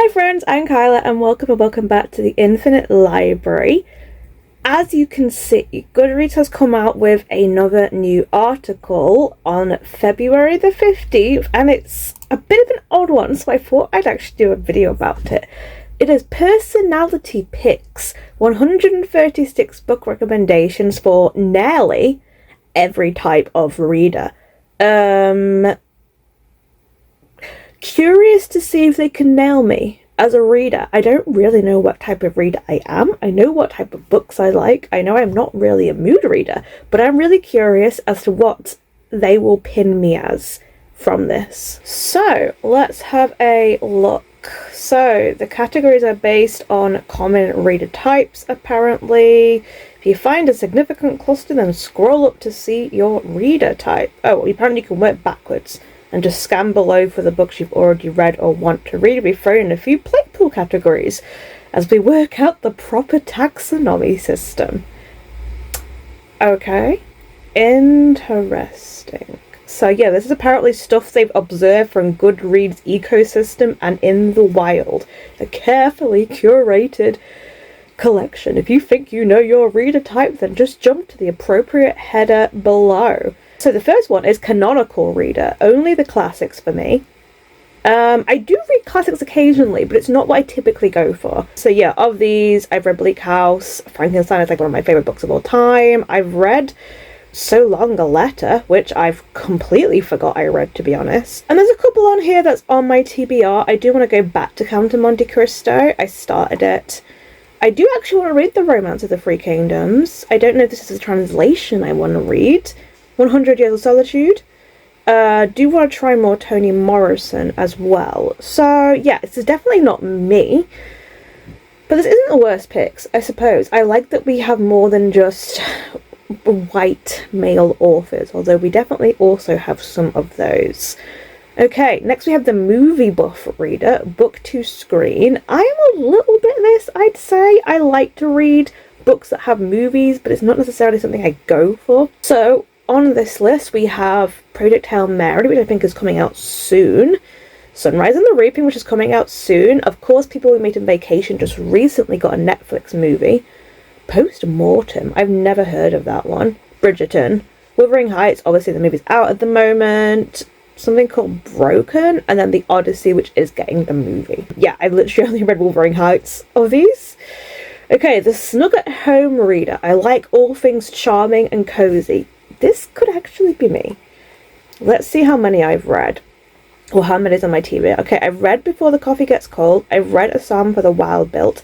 Hi friends, I'm Kyla and welcome back to the Infinite Library. As you can see, Goodreads has come out with another new article on February the 15th and it's a bit of an odd one, so I thought I'd actually do a video about it. It is Personality Picks, 136 book recommendations for nearly every type of reader. Curious to see if they can nail me as a reader. I don't really know what type of reader I am. I know what type of books I like. I know I'm not really a mood reader, but I'm really curious as to what they will pin me as from this. So let's have a look. So the categories are based on common reader types, apparently. If you find a significant cluster, then scroll up to see your reader type. Oh, well, apparently you can work backwards and just scan below for the books you've already read or want to read. We've thrown in a few playpool categories as we work out the proper taxonomy system. Okay, interesting. So yeah, this is apparently stuff they've observed from Goodreads ecosystem and in the wild. A carefully curated collection. If you think you know your reader type, then just jump to the appropriate header below. So the first one is canonical reader, only the classics for me. I do read classics occasionally, but it's not what I typically go for. So yeah, of these, I've read Bleak House. Frankenstein is like one of my favourite books of all time. I've read So Long a Letter, which I've completely forgot I read, to be honest. And there's a couple on here that's on my TBR. I do want to go back to Count of Monte Cristo. I started it. I do actually want to read The Romance of the Three Kingdoms. I don't know if this is a translation I want to read. 100 Years of Solitude. Do want to try more Toni Morrison as well. So yeah, this is definitely not me. But this isn't the worst picks, I suppose. I like that we have more than just white male authors, although we definitely also have some of those. Okay, next we have the movie buff reader, book to screen. I am a little bit this, I'd say. I like to read books that have movies, but it's not necessarily something I go for. So on this list we have Project Hail Mary, which I think is coming out soon. Sunrise and the Reaping, which is coming out soon. Of course, People We Meet in Vacation just recently got a Netflix movie. Post Mortem, I've never heard of that one. Bridgerton. Wuthering Heights, obviously the movie's out at the moment. Something called Broken, and then The Odyssey, which is getting the movie. Yeah, I've literally only read Wuthering Heights of these. Okay, the Snug at Home reader. I like all things charming and cozy. This could actually be me. Let's see how many I've read. Or how many is on my TV. Okay, I've read Before the Coffee Gets Cold. I've read A Psalm for the Wild Built.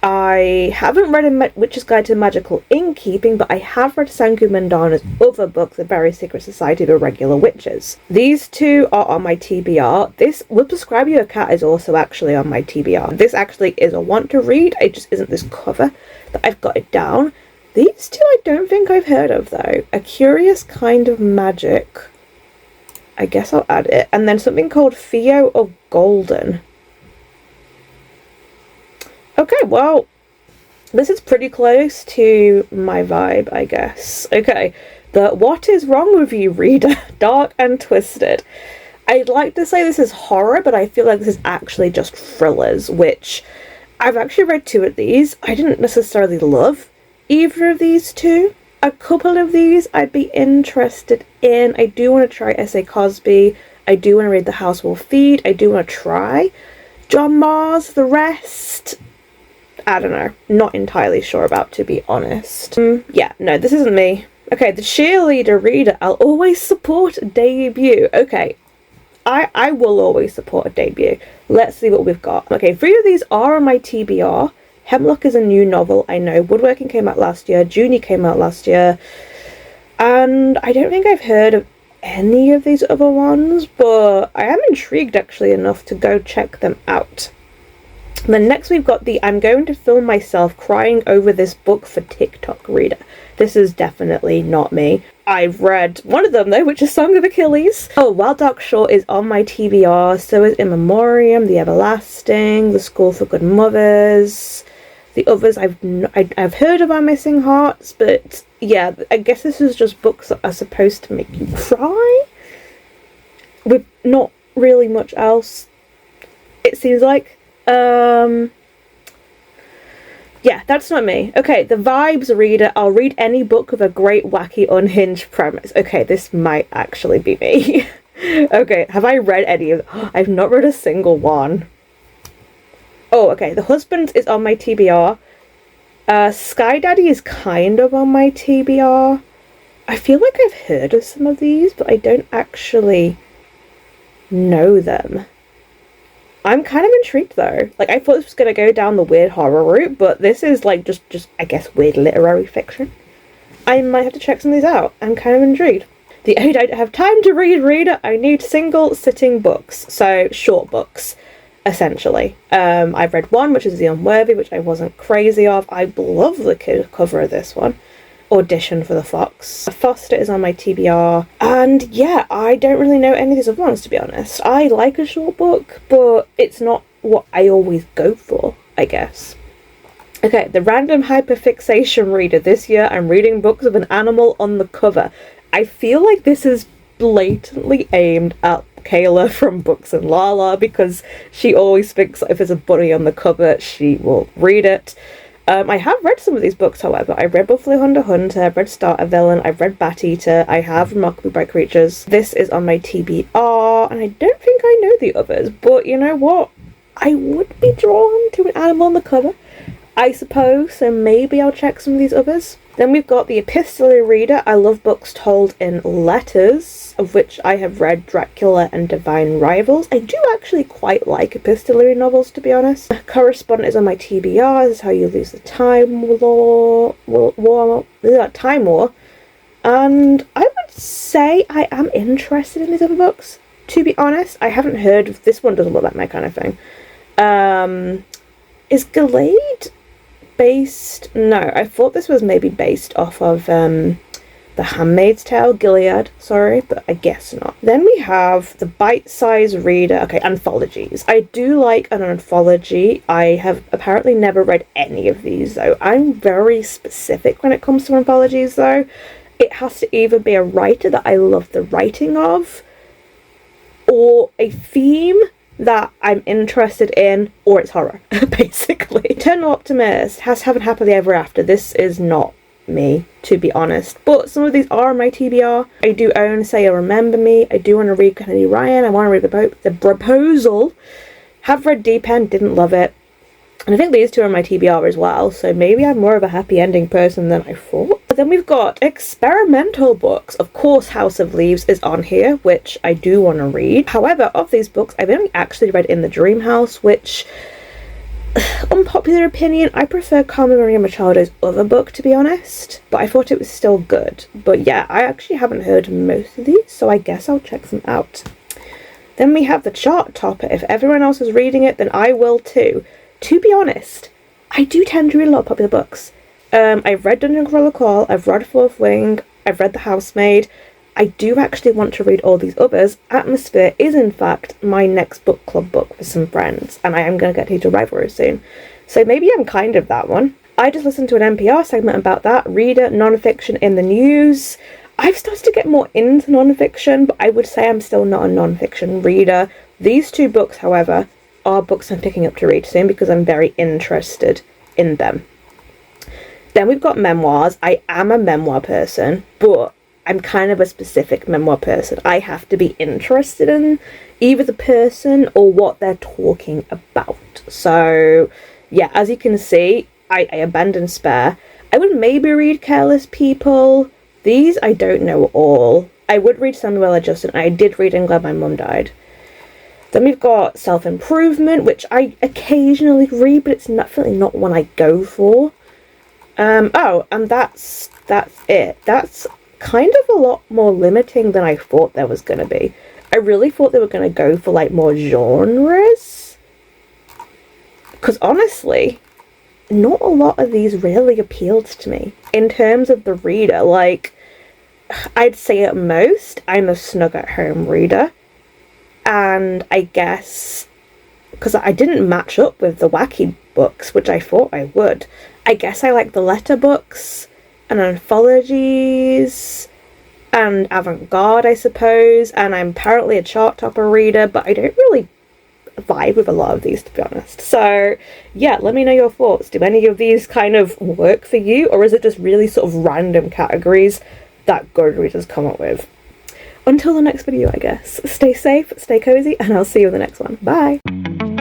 I haven't read A Witch's Guide to Magical Innkeeping, but I have read Sanku Mandana's other book, The Very Secret Society of Irregular Witches. These two are on my TBR. This Will Prescribe You a Cat is also actually on my TBR. This actually is a want to read. It just isn't this cover that I've got it down. These two I don't think I've heard of though. A Curious Kind of Magic. I guess I'll add it. And then something called Theo of Golden. Okay, well, this is pretty close to my vibe, I guess. Okay, the What Is Wrong With You reader, Dark and Twisted. I'd like to say this is horror, but I feel like this is actually just thrillers, which I've actually read two of these. I didn't necessarily love either of these two. A couple of these I'd be interested in. I do want to try S.A. Cosby. I do want to read The House Will Feed. I do want to try John Mars. The rest, I don't know. Not entirely sure about, to be honest. Yeah, no, this isn't me. Okay, the Cheerleader reader. I'll always support a debut. Okay, I will always support a debut. Let's see what we've got. Okay, 3 of these are on my TBR. Hemlock is a new novel, I know. Woodworking came out last year. Junie came out last year. And I don't think I've heard of any of these other ones, but I am intrigued actually enough to go check them out. And then next we've got the I'm going to film myself crying over this book for TikTok reader. This is definitely not me. I've read one of them though, which is Song of Achilles. Oh, Wild Dark Shore is on my TBR. So is In Memoriam, The Everlasting, The School for Good Mothers. The others I've heard of Our Missing Hearts, but yeah, I guess this is just books that are supposed to make you cry, with not really much else, it seems like. Yeah, that's not me. Okay, the vibes reader. I'll read any book with a great, wacky, unhinged premise. Okay, this might actually be me. Okay, have I read any of them? I've not read a single one. Oh, okay, The Husbands is on my TBR. Sky Daddy is kind of on my TBR. I feel like I've heard of some of these, but I don't actually know them. I'm kind of intrigued though. Like, I thought this was going to go down the weird horror route, but this is like just I guess, weird literary fiction. I might have to check some of these out. I'm kind of intrigued. The I don't have time to read reader. I need single sitting books. So, short books, essentially. I've read one, which is The Unworthy, which I wasn't crazy of. I love the cover of this one. Audition for the Fox. Foster is on my TBR. And yeah, I don't really know any of these other ones, to be honest. I like a short book, but it's not what I always go for, I guess. Okay, the random hyperfixation reader. This year I'm reading books with an animal on the cover. I feel like this is blatantly aimed at Kayla from Books and Lala, because she always thinks if there's a bunny on the cover, she will read it. I have read some of these books, however. I read Buffalo Hunter, I've read Starter Villain, I've read Bat Eater, I have Remarkably Bright Creatures. This is on my TBR, and I don't think I know the others, but you know what? I would be drawn to an animal on the cover, I suppose, so maybe I'll check some of these others. Then we've got the epistolary reader. I love books told in letters, of which I have read Dracula and Divine Rivals. I do actually quite like epistolary novels, to be honest. Correspondent is on my TBR. This is How You Lose the Time Time War. And I would say I am interested in these other books, to be honest. I haven't heard of this one. Doesn't look like my kind of thing. Is Gallade based? No, I thought this was maybe based off of The Handmaid's Tale, Gilead, sorry, but I guess not. Then we have the bite-sized reader. Okay, anthologies. I do like an anthology. I have apparently never read any of these, though. I'm very specific when it comes to anthologies, though. It has to either be a writer that I love the writing of, or a theme that I'm interested in, or it's horror, basically. Eternal Optimist has to have a happily ever after. This is not me, to be honest, but some of these are on my TBR. I do own Say You'll Remember Me. I do want to read Kennedy Ryan. I want to read The Proposal. Have read Deep End, didn't love it. And I think these two are on my TBR as well, so maybe I'm more of a happy ending person than I thought. But then we've got experimental books. Of course, House of Leaves is on here, which I do want to read. However, of these books, I've only actually read In the Dream House, which, unpopular opinion, I prefer Carmen Maria Machado's other book, to be honest. But I thought it was still good. But yeah, I actually haven't heard most of these, so I guess I'll check them out. Then we have the chart topper. If everyone else is reading it, then I will too. To be honest, I do tend to read a lot of popular books. I've read Dungeon Crawler Call, I've read Fourth Wing, I've read The Housemaid. I do actually want to read all these others. Atmosphere is, in fact, my next book club book with some friends, and I am going to get to Rivalry soon. So maybe I'm kind of that one. I just listened to an NPR segment about that. Reader, non-fiction in the news. I've started to get more into non-fiction, but I would say I'm still not a non-fiction reader. These two books, however, are books I'm picking up to read soon because I'm very interested in them. Then we've got memoirs. I am a memoir person, but I'm kind of a specific memoir person. I have to be interested in either the person or what they're talking about. So, yeah, as you can see, I abandoned Spare. I would maybe read Careless People. These I don't know all. I would read Samuel L. Justin. I did read I'm Glad My Mum Died. Then we've got Self-Improvement, which I occasionally read, but it's definitely not one I go for. Oh, and that's it. That's kind of a lot more limiting than I thought there was going to be. I really thought they were going to go for, like, more genres. Because, honestly, not a lot of these really appealed to me. In terms of the reader, like, I'd say at most, I'm a snug-at-home reader. And I guess, because I didn't match up with the wacky books, which I thought I would, I guess I like the letter books and anthologies and avant-garde, I suppose, and I'm apparently a chart topper reader, but I don't really vibe with a lot of these, to be honest. So yeah, let me know your thoughts. Do any of these kind of work for you, or is it just really sort of random categories that Goodreads has come up with? Until the next video, I guess. Stay safe, stay cozy, and I'll see you in the next one. Bye!